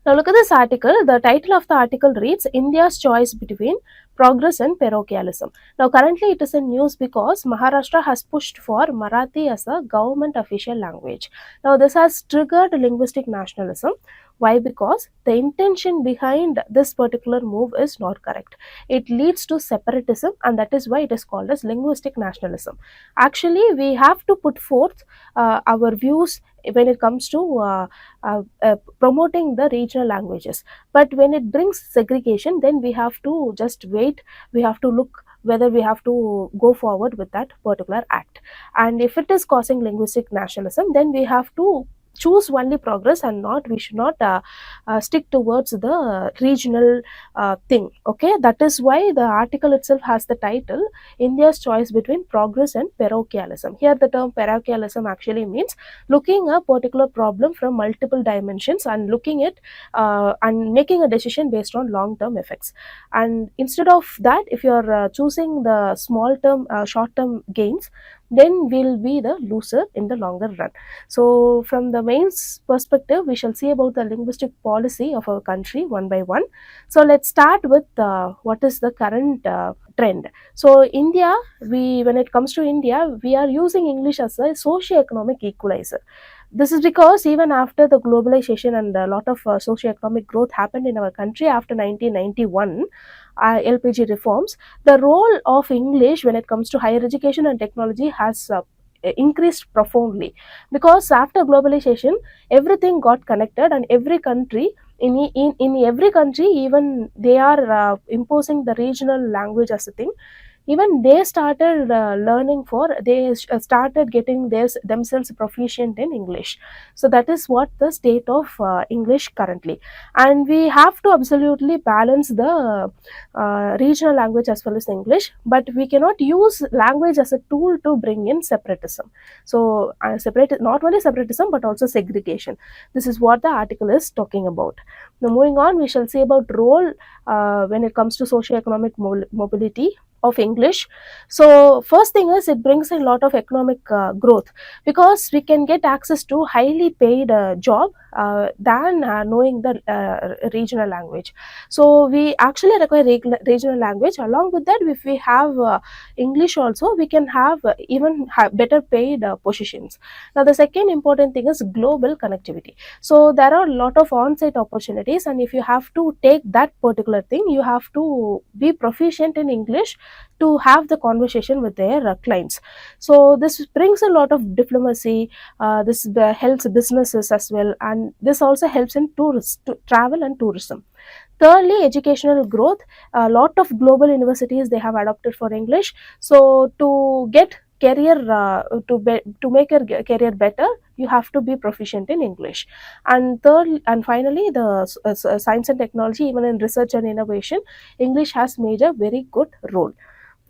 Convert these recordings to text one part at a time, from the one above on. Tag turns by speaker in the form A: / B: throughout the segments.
A: Now look at this article. The title of the article reads India's choice between progress and parochialism. Now currently it is in news because Maharashtra has pushed for Marathi as a government official language. Now this has triggered linguistic nationalism. Why? Because the intention behind this particular move is not correct. It leads to separatism, and that is why it is called as linguistic nationalism. Actually, we have to put forth our views when it comes to promoting the regional languages, but when it brings segregation, then we have to just wait. We have to look whether we have to go forward with that particular act, and if it is causing linguistic nationalism, then we have to choose only progress, and not we should not stick towards the regional thing. Okay, that is why the article itself has the title India's choice between progress and parochialism. Here the term parochialism actually means looking a particular problem from multiple dimensions and looking at and making a decision based on long term effects. And instead of that, if you are choosing the small term short term gains, then we'll be the loser in the longer run. So from the mains perspective, we shall see about the linguistic policy of our country one by one. So let's start with what is the current trend. So India, when it comes to India, we are using English as a socio-economic equalizer. This is because even after the globalization and a lot of socio-economic growth happened in our country after 1991, LPG reforms, the role of English when it comes to higher education and technology has increased profoundly, because after globalization everything got connected, and every country in every country, even they are imposing the regional language as a thing. Even they started learning for they started getting themselves proficient in English. So that is what the state of English currently, and we have to absolutely balance the regional language as well as English, but we cannot use language as a tool to bring in separatism. So not only separatism but also segregation. This is what the article is talking about. Now moving on, we shall see about role when it comes to socio-economic mobility of English. So first thing is, it brings a lot of economic growth, because we can get access to highly paid job than knowing the regional language. So we actually require regional language. Along with that, if we have English also, we can have better paid positions. Now the second important thing is global connectivity. So there are a lot of on-site opportunities, and if you have to take that particular thing, you have to be proficient in English to have the conversation with their clients. So this brings a lot of diplomacy. This helps businesses as well, and this also helps in travel and tourism. Thirdly, educational growth. A lot of global universities, they have adopted for English. So to get career to make your career better, you have to be proficient in English. And third and finally, the science and technology, even in research and innovation, English has made a very good role.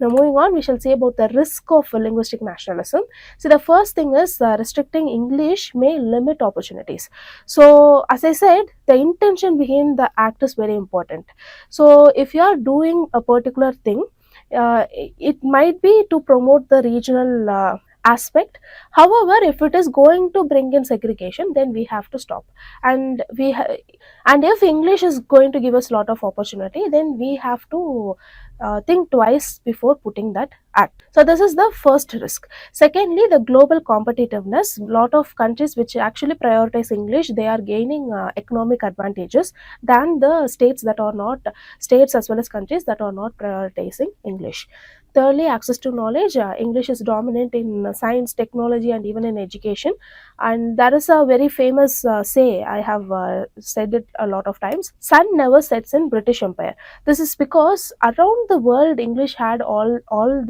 A: Now moving on, we shall say about the risk of linguistic nationalism. So the first thing is restricting English may limit opportunities. So as I said, the intention behind the act is very important. So if you are doing a particular thing, it might be to promote the regional aspect. However, if it is going to bring in segregation, then we have to stop. And and if English is going to give us a lot of opportunity, then we have to think twice before putting that act. So this is the first risk. Secondly, the global competitiveness. A lot of countries which actually prioritize English, they are gaining economic advantages than the states as well as countries that are not prioritizing English. Thirdly, access to knowledge. English is dominant in science, technology, and even in education. And there is a very famous say, I have said it a lot of times: sun never sets in British Empire. This is because around the world, English had all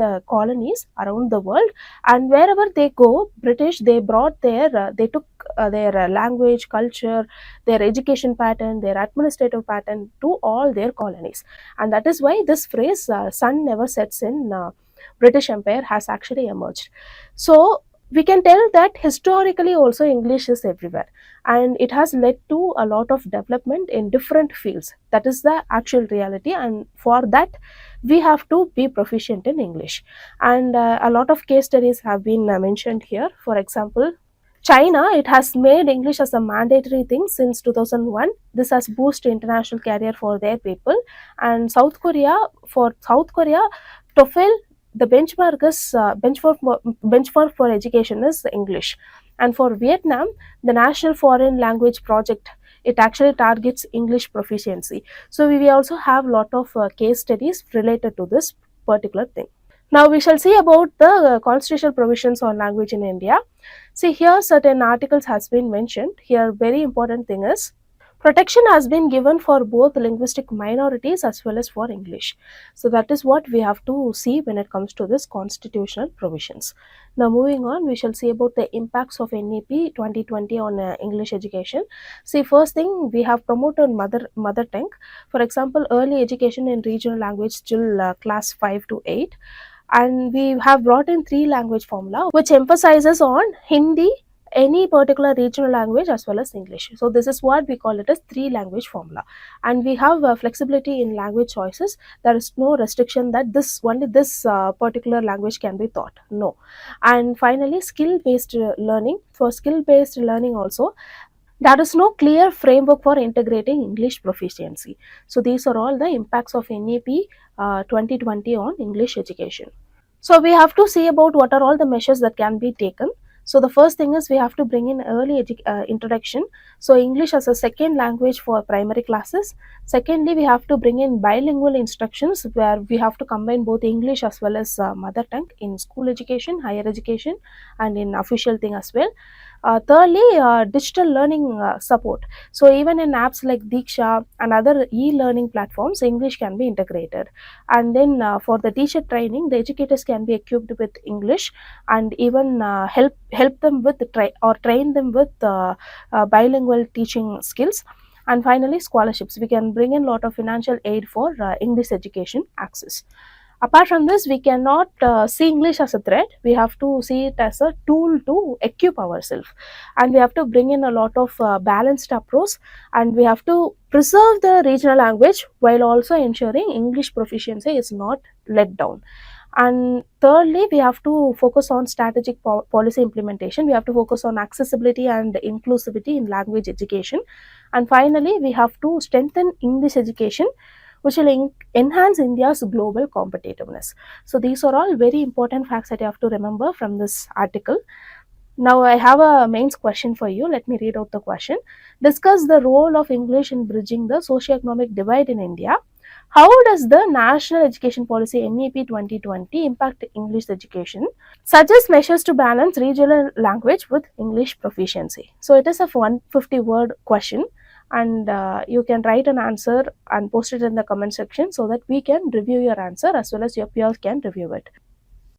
A: the colonies around the world, and wherever they go, British, they brought they took their language, culture, their education pattern, their administrative pattern to all their colonies. And that is why this phrase, sun never sets in British Empire, has actually emerged. So we can tell that historically also English is everywhere, and it has led to a lot of development in different fields. That is the actual reality, and for that we have to be proficient in English. And a lot of case studies have been mentioned here. For example, China, it has made English as a mandatory thing since 2001. This has boosted international career for their people. And South Korea, TOEFL, the benchmark for education is English. And for Vietnam, the National Foreign Language Project, it actually targets English proficiency. So we also have lot of case studies related to this particular thing. Now we shall see about the constitutional provisions on language in India. See here certain articles has been mentioned. Here very important thing is protection has been given for both linguistic minorities as well as for English. So that is what we have to see when it comes to this constitutional provisions. Now moving on, we shall see about the impacts of NEP 2020 on English education. See, first thing, we have promoted mother tongue. For example, early education in regional language till class 5 to 8, and we have brought in three language formula which emphasizes on Hindi, any particular regional language as well as English. So this is what we call it as three language formula, and we have flexibility in language choices. There is no restriction that this particular language can be taught, no. And finally, skill based learning. For skill based learning also, there is no clear framework for integrating English proficiency. So these are all the impacts of NEP 2020 on English education. So we have to see about what are all the measures that can be taken. So the first thing is we have to bring in early introduction. So English as a second language for primary classes. Secondly, we have to bring in bilingual instructions where we have to combine both English as well as mother tongue in school education, higher education, and in official thing as well. Thirdly, digital learning support. So even in apps like Diksha and other e-learning platforms, English can be integrated. And then for the teacher training, the educators can be equipped with English, and even help them with train them with bilingual teaching skills. And finally, scholarships. We can bring in a lot of financial aid for English education access. Apart from this, we cannot see English as a threat. We have to see it as a tool to equip ourselves, and we have to bring in a lot of balanced approach, and we have to preserve the regional language while also ensuring English proficiency is not let down. And thirdly, we have to focus on strategic policy implementation. We have to focus on accessibility and inclusivity in language education. And finally, we have to strengthen English education, which will enhance India's global competitiveness. So these are all very important facts that you have to remember from this article. Now I have a mains question for you. Let me read out the question. Discuss the role of English in bridging the socio-economic divide in India. How does the National Education Policy NEP 2020 impact English education? Suggest measures to balance regional language with English proficiency. So it is a 150 word question, and you can write an answer and post it in the comment section so that we can review your answer as well as your peers can review it.